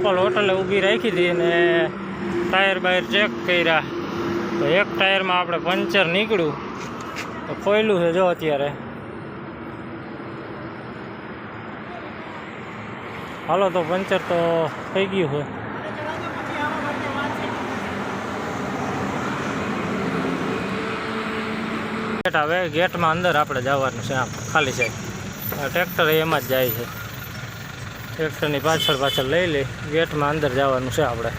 Simple હોટલે ઊભી રાખી હતી અને ટાયર બાયર ચેક કર્યા તો એક ટાયરમાં આપણે પંચર નીકળ્યું તો ખોયલું છે જો અત્યારે. હાલો તો પંચર તો થઈ ગયું છે. હવે ગેટમાં અંદર આપણે જવાનું છે. આમ ખાલી છે ટ્રેક્ટર એમાં જ જાય છે. ટ્રેક્ટરની પાછળ લઈ લઈ ગેટમાં અંદર જવાનું છે આપણે.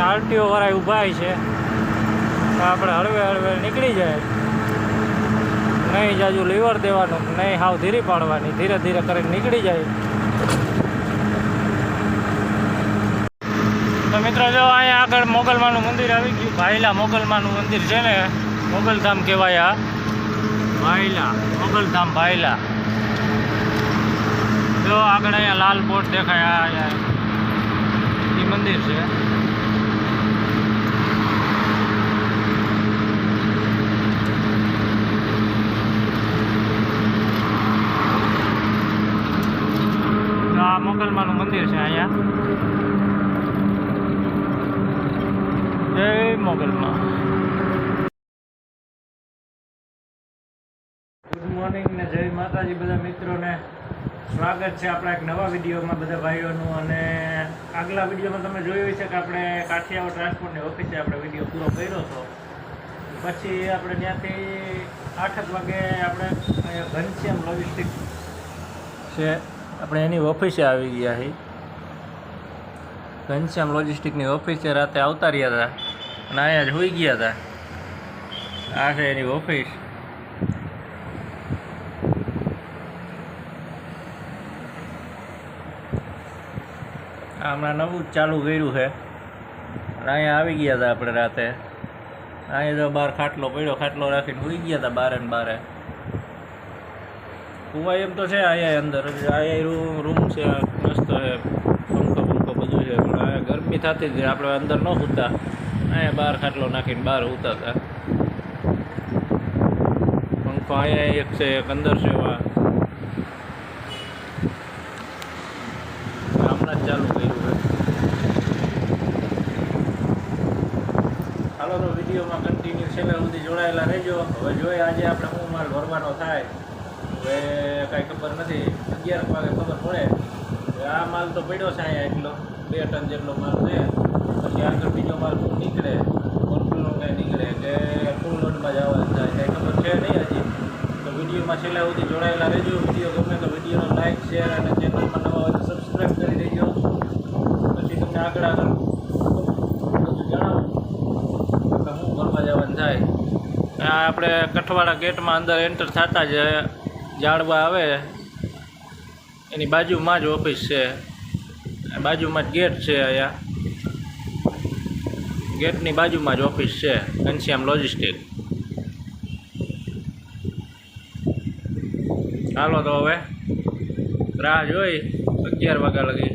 આરટીઓ વાળા ઊભા છે તો આપણે હળવે નીકળી જાય. નહીં જાજુ લીવર દેવાનું, નહીં હાવ ધીરી પાડવાની, ધીરે ધીરે કરીને નીકળી જાય. તો મિત્રો જો અહીંયા આગળ મોગલમાનું મંદિર આવી ગયું. ભાઈલા મોગલમાનું મંદિર છે ને, મોગલધામ કહેવાય. આ ભાઈલા મોગલધામ ભાઈલા. જો આગળ અહીંયા લાલ બોટ દેખાય, અહીંયા એ મંદિર છે. મોગલમાનું મંદિર છે અહીંયા. જય મોગલમાં. ગુડ મોર્નિંગ ને જય માતાજી બધા મિત્રોને. સ્વાગત છે આપણા એક નવા વિડીયોમાં બધા ભાઈઓનું. અને આગલા વિડીયોમાં તમે જોયું છે કે આપણે કાઠિયાવાડ ટ્રાન્સપોર્ટની ઓફિસે આપણે વિડીયો પૂરો કર્યો હતો. પછી આપણે ત્યાંથી 8 વાગે આપણે ઘનશ્યામ લોજિસ્ટિક છે આપણે એની ઓફિસે આવી ગયા છીએ. ઘનશ્યામ લોજિસ્ટિકની ઓફિસે રાતે આવતા રહ્યા હતા અને અહીંયા જ હોઈ ગયા હતા. આ છે એની ઓફિસ. હમણાં નવું જ ચાલુ કર્યું છે અને અહીંયા આવી ગયા હતા આપણે રાતે. અહીંયા તો બહાર ખાટલો પડ્યો, ખાટલો રાખીને હોઈ ગયા હતા બારે ને બારે. કુવા એમ તો છે અહીંયા અંદર, અહીંયા રૂમ છે, મસ્ત છે, પંખો બધું છે. પણ અહીંયા ગરમી થતી હતી, આપણે અંદર ન સૂતા, અહીંયા બહાર ખાટલો નાખીને બહાર સૂતા હતા. પંખો અહીંયા એક છે, એક અંદર છે. હમણાં જ ચાલુ કર્યું છે. હાલો તો વિડીયોમાં કન્ટિન્યુ છેલ્લા સુધી જોડાયેલા રહેજો. હવે જોઈએ આજે આપણે શું માલ ભરવાનો થાય. હવે કાંઈ ખબર નથી, 11 વાગે ખબર પડે. આ માલ તો પડ્યો છે અહીંયા એટલો 2 ટન જેટલો માલ છે. પછી આગળ બીજો માલ શું નીકળે, કોન્ફ્લોર કાંઈ નીકળે કે ફૂલ લોડમાં જવાનું થાય, કાંઈ ખબર છે નહીં હજી. તો વિડીયોમાં છેલ્લા સુધી જોડાયેલા રહેજો. વિડીયો ગમે તો વિડીયોનો લાઇક, શેર અને ચેનલમાં નવા હોય તો સબસ્ક્રાઈબ કરી દેજો. પછી તમને આગળ બધું જણાવો કે શું ભરવા જવાનું થાય. આ આપણે કઠવાડા ગેટમાં અંદર એન્ટર થતા જ ઝાડવા આવે એની બાજુમાં જ ઓફિસ છે. બાજુમાં જ ગેટ છે. અહીંયા ગેટની બાજુમાં જ ઓફિસ છે ઘનશ્યામ લોજિસ્ટિક. હાલો તો હવે રાહ જોઈ 11 વાગ્યા લગી.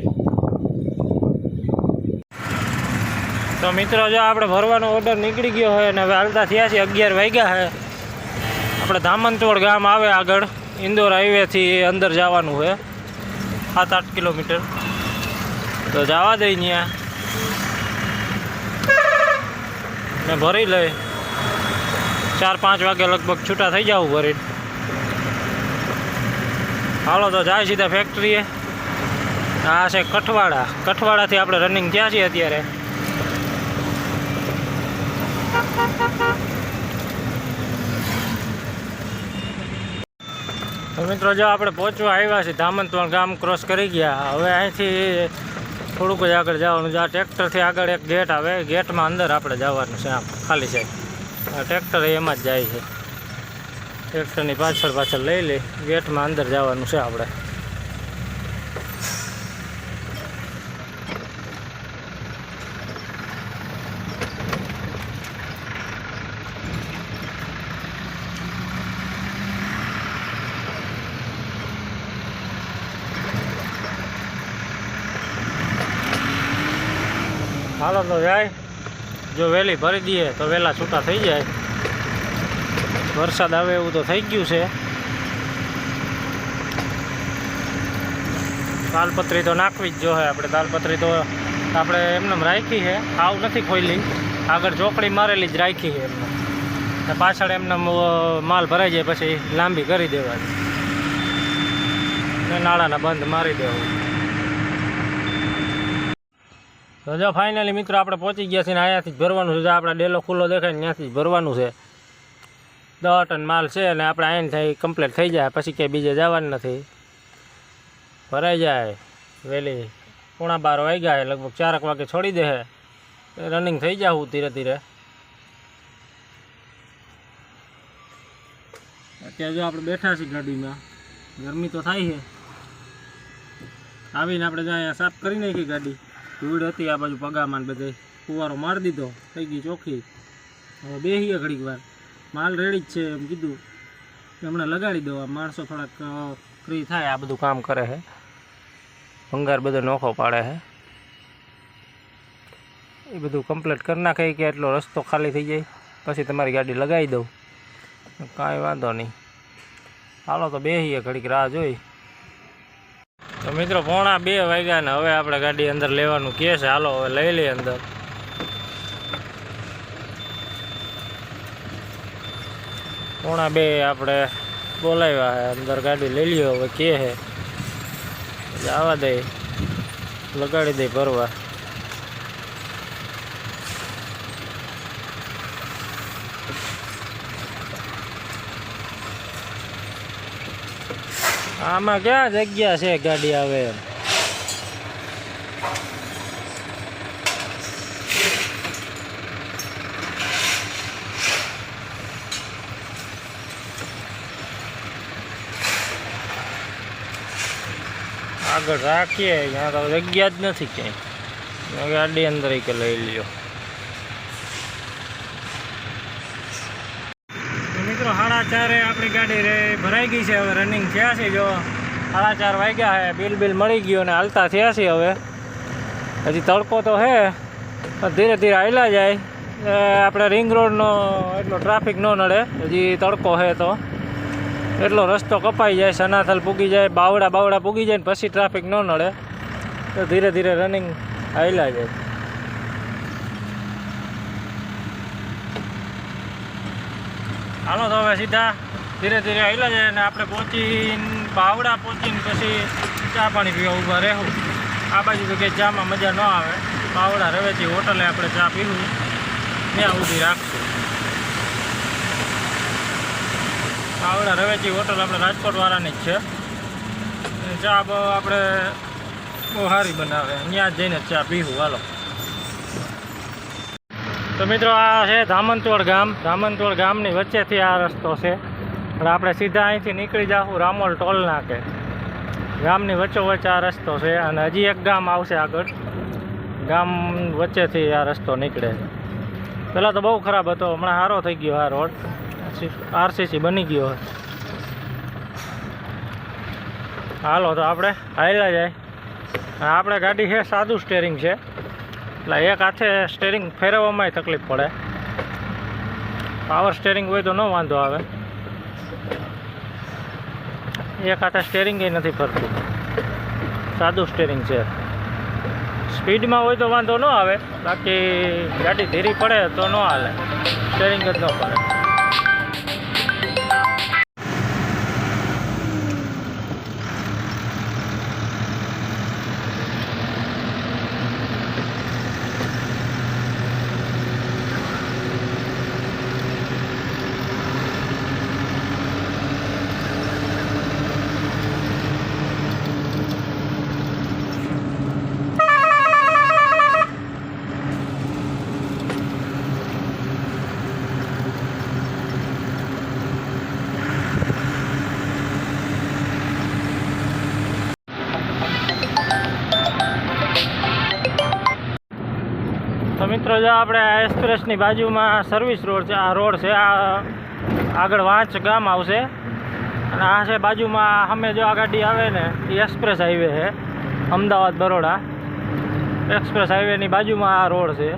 તો મિત્રો જો આપણે ભરવાનો ઓર્ડર નીકળી ગયો હોય અને હવે હાલતા થયા છે 11 વાગ્યા છે. આપણે ધામંતોડ ગામ આવે આગળ, ઇન્દોર હાઈવેથી અંદર જવાનું છે 7-8 કિલોમીટર. તો જવા દઈ ત્યાં ને ભરી લઈ. 4-5 વાગે લગભગ છૂટા થઈ જાવ ભરી. હાલો તો જાય સીધા ફેક્ટરીએ. આ છે કઠવાડા. કઠવાડાથી આપણે રનિંગ થયા છીએ અત્યારે. તો મિત્રો જો આપણે પહોંચવા આવ્યા છીએ, ધામંતવાડ ગામ ક્રોસ કરી ગયા. હવે અહીંથી થોડુંક જ આગળ જવાનું છે. આ ટ્રેક્ટરથી આગળ એક ગેટ આવે, ગેટમાં અંદર આપણે જવાનું છે. આમ ખાલી છે. આ ટ્રેક્ટર એમાં જ જાય છે. ટ્રેક્ટરની પાછળ લઈ લે, ગેટમાં અંદર જવાનું છે આપણે. હાલો તો જાય, જો વહેલી ભરી દઈએ તો વહેલા છૂટા થઈ જાય. વરસાદ આવે એવું તો થઈ ગયું છે. તાલપત્રી તો નાખવી જ જોઈએ આપણે. તાલપત્રી તો આપણે એમને રાખી છે, આવ નથી ખોલી, આગળ ચોકડી મારેલી જ રાખી છે એમને. પાછળ એમને માલ ભરાઈ જાય પછી લાંબી કરી દેવાની, નાળાના બંધ મારી દેવું. તો જો ફાઇનલી મિત્રો આપણે પહોંચી ગયા છીએ ને અહીંયાથી જ ભરવાનું છે. આપણે ડેલો ખુલ્લો દેખાય ને ત્યાંથી જ ભરવાનું છે. 10 ટન માલ છે અને આપણે અહીં થઈ કમ્પ્લીટ થઈ જાય, પછી ક્યાંય બીજે જવાનું નથી. ભરાઈ જાય વહેલી 11:15 વાગ્યા, લગભગ 4 વાગે છોડી દે. રનિંગ થઈ જાઉં ધીરે ધીરે. અત્યારે જો આપણે બેઠા છીએ ગાડીમાં, ગરમી તો થાય છે. આવીને આપણે જો અહીંયા સાફ કરી નાખી ગાડી. ધૂળ હતી આ બાજુ પગામાં બધે, ફુવારો મારી દીધો, થઈ ગઈ ચોખ્ખી. હવે બેસીએ ઘડીક વાર, માલ રેડી જ છે એમ કીધું, હમણાં લગાડી દો. માણસો થોડાક ફ્રી થાય, આ બધું કામ કરે છે, ભંગાર બધો નોખો પાડે છે. એ બધું કમ્પ્લીટ કરી નાખે કે એટલો રસ્તો ખાલી થઈ જાય પછી તમારી ગાડી લગાવી દઉં, કાંઈ વાંધો નહીં. હાલો તો બેસીએ ઘડીક રાહ જોઈ. તો મિત્રો 1:45 વાગ્યા ને હવે આપણે ગાડી અંદર લેવાનું કહે છે. હાલો હવે લઈ લઈએ અંદર. 1:45 આપણે બોલાવ્યા છે, અંદર ગાડી લઈ લ્યો હવે કહે છે. જવા દે, લગાડી દે ભરવા. આમાં ક્યાં જગ્યા છે ગાડી આવે એમ. આગળ રાખીએ, ત્યાં તો જગ્યા જ નથી ક્યાંય. ગાડી અંદર કે લઈ લ્યો. મિત્રો 4:30 આપણી ગાડી ભરાઈ ગઈ છે. હવે રનિંગ થયા છે. જો 4:30 વાગ્યા છે, બિલ મળી ગયું અને હાલતા થયા છે. હવે હજી તડકો તો છે, ધીરે ધીરે હાલ્યા જાય. આપણે રિંગ રોડનો એટલો ટ્રાફિક ન નડે. હજી તડકો છે તો એટલો રસ્તો કપાઈ જાય, સનાથલ પૂગી જાય, બાવડા પૂગી જાય ને પછી ટ્રાફિક ન નડે. તો ધીરે ધીરે રનિંગ હાલ્યા જાય. હાલો તો હવે સીધા ધીરે ધીરે હાલ્યા જાય અને આપણે બાવડા પહોંચીને પછી ચા પાણી પીવા ઊભા રહેવું. આ બાજુ તો કંઈ ચામાં મજા ન આવે. બાવડા રવેચી હોટલે આપણે ચા પીવું, ત્યાં ઊભી રાખશું. બાવડા રવેચી હોટલ આપણે રાજકોટવાળાની જ છે. ચા આપણે બહુ સારી બનાવે, ત્યાં જઈને ચા પીવું. હાલો તો મિત્રો આ છે ધામંતોડ ગામ. ધામંતોડ ગામની વચ્ચેથી આ રસ્તો છે. પણ આપણે સીધા અહીંથી નીકળી જાઉં રામોલ ટોલ નાકે. ગામની વચ્ચોવચ્ચ આ રસ્તો છે અને હજી એક ગામ આવશે આગળ. ગામ વચ્ચેથી આ રસ્તો નીકળે. પહેલાં તો બહુ ખરાબ હતો, હમણાં સારો થઈ ગયો આ રોડ. RCC બની ગયો. હાલો તો આપણે હાલ્યા જાય. આપણે ગાડી છે સાદું સ્ટેરિંગ છે, એટલે એક હાથે સ્ટેરિંગ ફેરવવામાં તકલીફ પડે. પાવર સ્ટેરિંગ હોય તો ન વાંધો આવે. એક હાથે સ્ટેરિંગ એ નથી ફરતું, સાદું સ્ટેરિંગ છે. સ્પીડમાં હોય તો વાંધો ન આવે, બાકી ગાડી ધીરી પડે તો ન હાલે, સ્ટેરિંગ જ ન પડે. મિત્રો જો આપણે એક્સપ્રેસની બાજુમાં સર્વિસ રોડ છે. આ રોડ છે, આ આગળ વાંચ ગામ આવશે અને આ છે બાજુમાં સામે જો આ ગાડી આવે ને એ એક્સપ્રેસ હાઈવે છે, અમદાવાદ બરોડા એક્સપ્રેસ હાઈવેની બાજુમાં આ રોડ છે.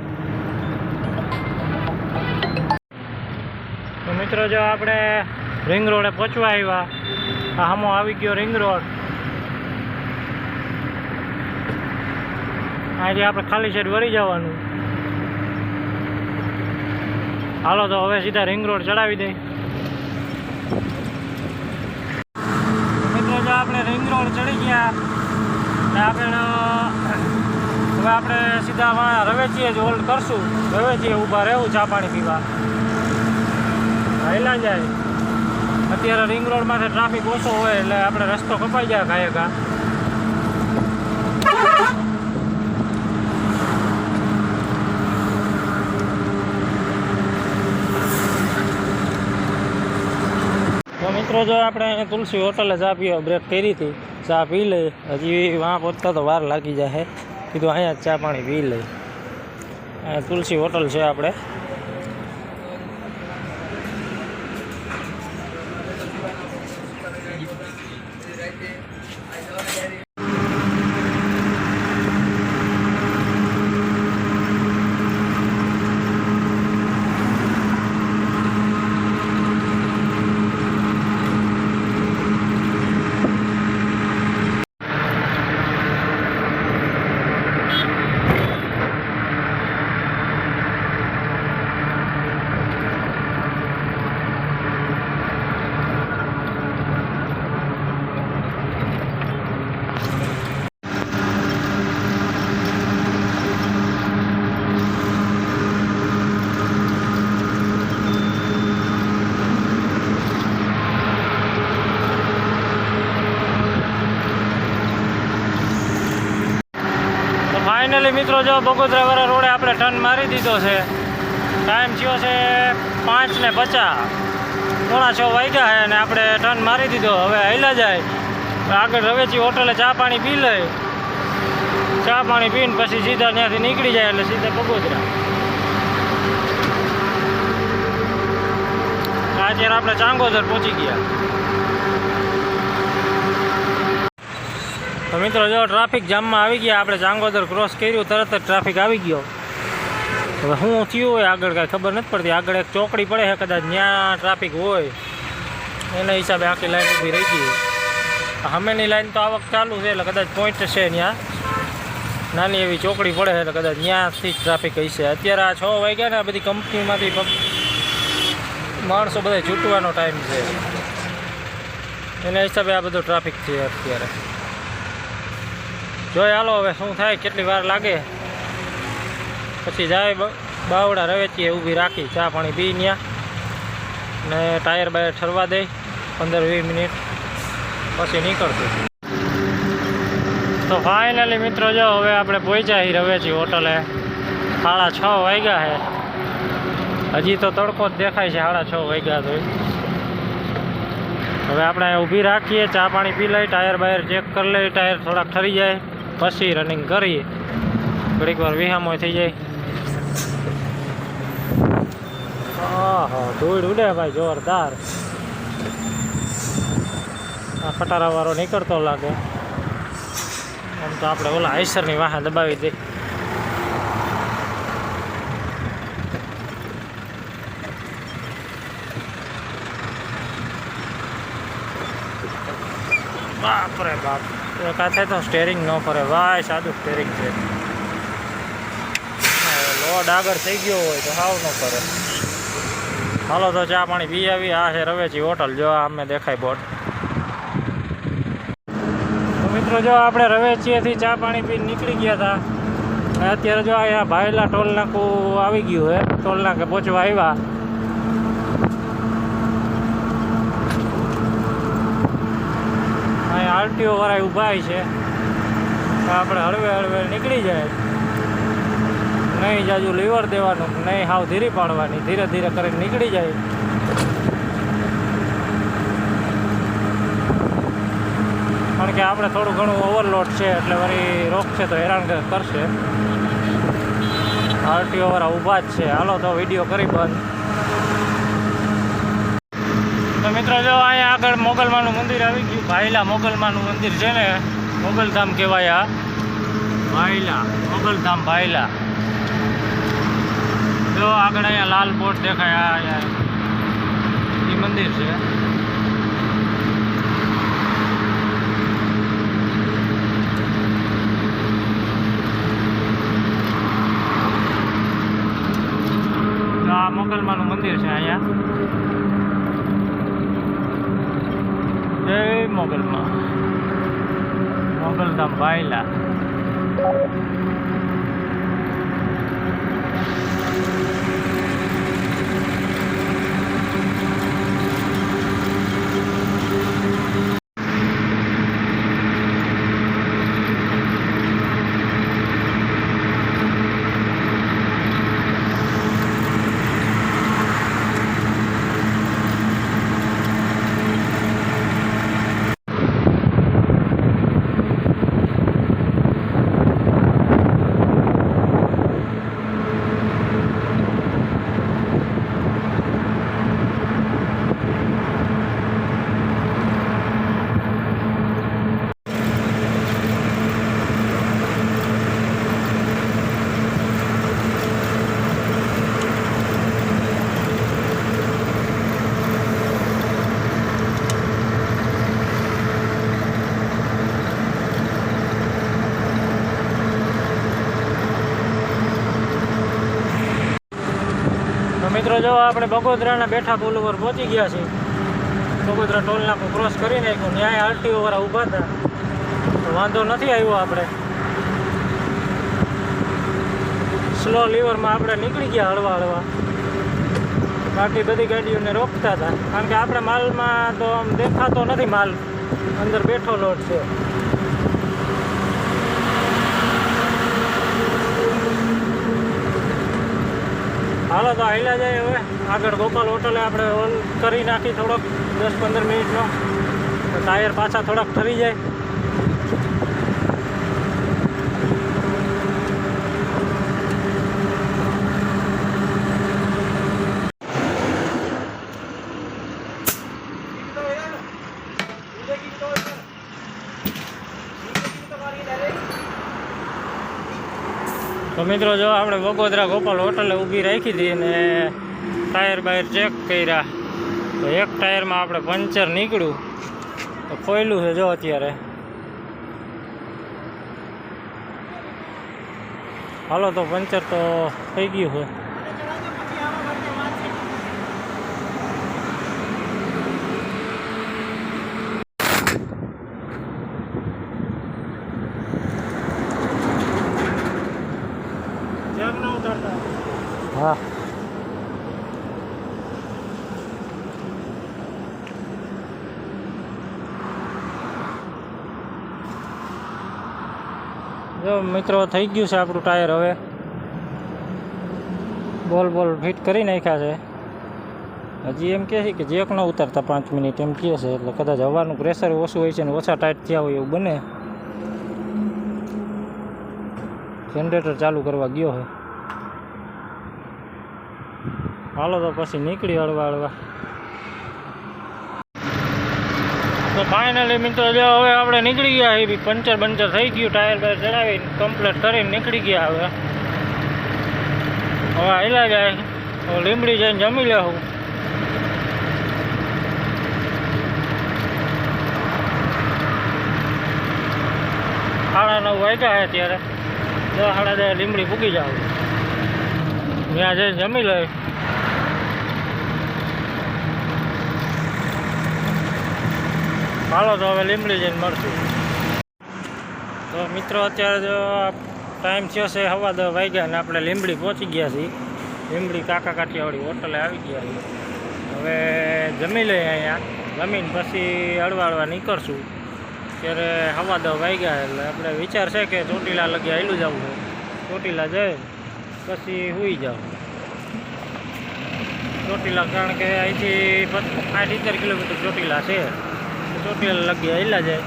તો મિત્રો જો આપણે રિંગ રોડે પહોંચવા આવ્યા. આ સામો આવી ગયો રિંગ રોડ. અહીંથી આપણે ખાલી સાઈડ વળી જવાનું. હાલો તો હવે સીધા રિંગ રોડ ચડાવી દઈ. મિત્રો જો આપણે રિંગ રોડ ચડી ગયા ને આપણે હવે આપણે સીધા રવેચીએ જ હોલ્ડ કરશું. રવેચીએ ઊભા રહેવું ચા પાણી પીવા. હાલ્યા જાય. અત્યારે રિંગ રોડમાંથી ટ્રાફિક ઓછો હોય એટલે આપણે રસ્તો કપાઈ જાય ઘાયે. તો મિત્રો જો આપણે તુલસી હોટલે ચા પીવા બ્રેક કરી હતી. ચા પી લઈ. હજી વાં પહોંચતા તો વાર લાગી જાય. કીધું અહીંયા જ ચા પાણી પી લઈ. અહીંયા તુલસી હોટલ છે આપણે. ફાઇનલી મિત્રો જો બગોદરાવાળા રોડે આપણે ટર્ન મારી દીધો છે. ટાઈમ થયો છે 5:50. 5:45 વાગ્યા છે અને આપણે ટર્ન મારી દીધો. હવે હાલ્યા જાય. આગળ રવેચી હોટલે ચા પાણી પી લઈ. ચા પાણી પીને પછી સીધા ત્યાંથી નીકળી જાય એટલે સીધા બગોદરા. અત્યારે આપણે ચાંગોદર પહોંચી ગયા. તો મિત્રો જો ટ્રાફિક જામમાં આવી ગયા. આપણે ચાંગોદર ક્રોસ કર્યું તરત જ ટ્રાફિક આવી ગયો. હવે શું થયું હોય આગળ કાંઈ ખબર નથી પડતી. આગળ એક ચોકડી પડે છે, કદાચ ત્યાં ટ્રાફિક હોય એના હિસાબે આખી લાઈન ઊભી રહી ગઈ. સામેની લાઈન તો આવક ચાલુ છે એટલે કદાચ પોઈન્ટ છે ત્યાં. નાની એવી ચોકડી પડે છે એટલે કદાચ ત્યાંથી જ ટ્રાફિક હશે. અત્યારે આ 6 વાગ્યા ને આ બધી કંપનીમાંથી માણસો બધા છૂટવાનો ટાઈમ છે એના હિસાબે આ બધો ટ્રાફિક છે અત્યારે. જોઈ હાલો હવે શું થાય, કેટલી વાર લાગે. પછી જાય બાવડા રવેચીએ ઊભી રાખી ચા પાણી પી ત્યાં ને ટાયર બાયર ઠરવા દે 15-20 મિનિટ પછી નીકળતું. તો ફાઇનલી મિત્રો જો હવે આપણે પહોંચ્યા રવેચી હોટલે. 6:30 વાગ્યા છે. હજી તો તડકો જ દેખાય છે. 6:30 વાગ્યા તો હવે આપણે ઊભી રાખીએ, ચા પાણી પી લઈ, ટાયર બાયર ચેક કરી લઈ. ટાયર થોડાક ઠરી જાય પછી રનિંગ કરીએ. ઘડીક વાર વિહામો થઈ જાય. હા ધૂળ ઉડે ભાઈ જોરદાર. આ ખટારાવાળો નીકળતો લાગે. આમ તો આપણે ઓલા આઈસરની વાહે દબાવી દઈએ. બાપરે બાપ, એકા થાય તો સ્ટેરિંગ ન ફરે ભાઈ. સાદું સ્ટેરિંગ છે. લોડ આગળ થઈ ગયો હોય તો હાવ ન ફરે. હાલો તો ચા પાણી પી આવી. આ છે રવેચી હોટલ. જો અમે દેખાય બોટ. તો મિત્રો જો આપણે રવેચીએથી ચા પાણી પીને નીકળી ગયા હતા. અત્યારે જો અહીંયા ભાયલા ટોલ નાકું આવી ગયું છે. ટોલ નાકે પહોંચવા આવ્યા. અહીંયા આરટીઓ વાળા ઊભા છે. આપણે હળવે હળવે નીકળી જાય. નહીં જાજુ લીવર દેવાનું, નહીં હાવ ધીરી પાડવાની. ધીરે ધીરે કરીને નીકળી જાય. કારણ કે આપણે થોડું ઘણું ઓવરલોડ છે એટલે વળી રોકશે તો હેરાન કરશે. આરટીઓ વાળા ઊભા જ છે. હાલો તો વિડીયો કરી બંધ. તો મિત્રો જો અહીંયા આગળ મોગલમાનું મંદિર આવી ગયું. ભાઈલા મોગલમાનું મંદિર છે ને, મોગલધામ કહેવાય. આ ભાઈલા મોગલધામ ભાઈલા. જો આગળ અહીંયા લાલ બોટ દેખાય. આ એ મંદિર છે. આ મોગલમાનું મંદિર છે અહીંયા. જય મોગલમાં, મોગલધામ ભાઈલા. મિત્રો જો આપણે બગોદરાના બેઠા પુલ ઉપર પહોંચી ગયા છીએ. બગોદરા ટોલ નાકું ક્રોસ કરી નાખ્યું. ન્યાય આરટીઓ વાળા ઊભા હતા તો વાંધો નથી આવ્યો. આપણે સ્લો લીવરમાં આપણે નીકળી ગયા હળવા હળવા. બાકી બધી ગાડીઓને રોકતા હતા કારણ કે આપણે માલમાં તો આમ દેખાતો નથી. માલ અંદર બેઠો લોટ છે. હાલો તો હાલ્યા જાય. હવે આગળ ગોપાલ હોટલે આપણે ઓન કરી નાખી થોડોક 10-15 મિનિટનો. ટાયર પાછા થોડાક ઠરી જાય. તો મિત્રો જો આપણે બગોદરા ગોપાલ હોટલે ઊભી રાખી હતી અને ટાયર બાયર ચેક કર્યા તો એક ટાયરમાં આપણે પંચર નીકળ્યું તો ખોયલું છે જો અત્યારે. હાલો તો પંચર તો થઈ ગયું છે. હા જો મિત્રો થઈ ગયું છે આપણું ટાયર. હવે બોલ ફિટ કરી નાખ્યા છે. હજી એમ કહે છે કે જેક ન ઉતારતા 5 મિનિટ એમ કહે છે. એટલે કદાચ હવાનું પ્રેશર ઓછું હોય છે ને ઓછા ટાઈટ થયા હોય એવું બને. જનરેટર ચાલુ કરવા ગયો છે. હાલો તો પછી નીકળી હળવા. તો ફાઇનલી મિત્રો જો હવે આપણે નીકળી ગયા. એ પંચર થઈ ગયું. ટાયર બાયર ચડાવી કમ્પ્લીટ કરીને નીકળી ગયા. હવે હાલ્યા જાય. હવે લીંબડી જઈને જમી લેવું. સાડા 9 વાગ્યા છે અત્યારે. 10-10 લીંબડી પૂકી જાવ. ત્યાં જઈને જમી લે. હાલો તો હવે લીંબડી જઈને મળશું. તો મિત્રો અત્યારે જો ટાઈમ થયો છે 10:15 વાગ્યા ને આપણે લીંબડી પહોંચી ગયા છીએ. લીંબડી કાકા કાઠિયાવાડી હોટલે આવી ગયા છીએ. હવે જમી લઈએ અહીંયા. જમીને પછી હળવા નીકળશું. ત્યારે 10:15 વાગ્યા એટલે આપણે વિચાર છે કે ચોટીલા લગી આવેલું જવું છે. ચોટીલા જઈ પછી સૂઈ જાવ. ચોટીલા કારણ કે અહીંથી 60-70 કિલોમીટર ચોટીલા છે. ચોટીલા લગી આવેલા જાય.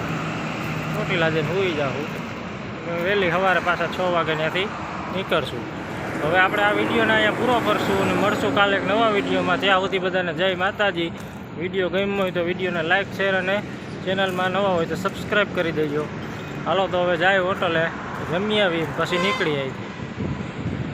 ચોટીલા જઈને સૂઈ જાઉં. વહેલી સવારે પાછા 6 વાગે ત્યાંથી નીકળશું. હવે આપણે આ વિડીયોને અહીંયા પૂરો કરશું અને મળશું કાલે એક નવા વિડીયોમાં. ત્યાં સુધી બધાને જય માતાજી. વિડીયો ગમ્યો હોય તો વિડીયોને લાઇક શેર અને ચેનલમાં નવા હોય તો સબસ્ક્રાઈબ કરી દેજો. હાલો તો હવે જાય હોટલે, જમી આવી પછી નીકળી આવી.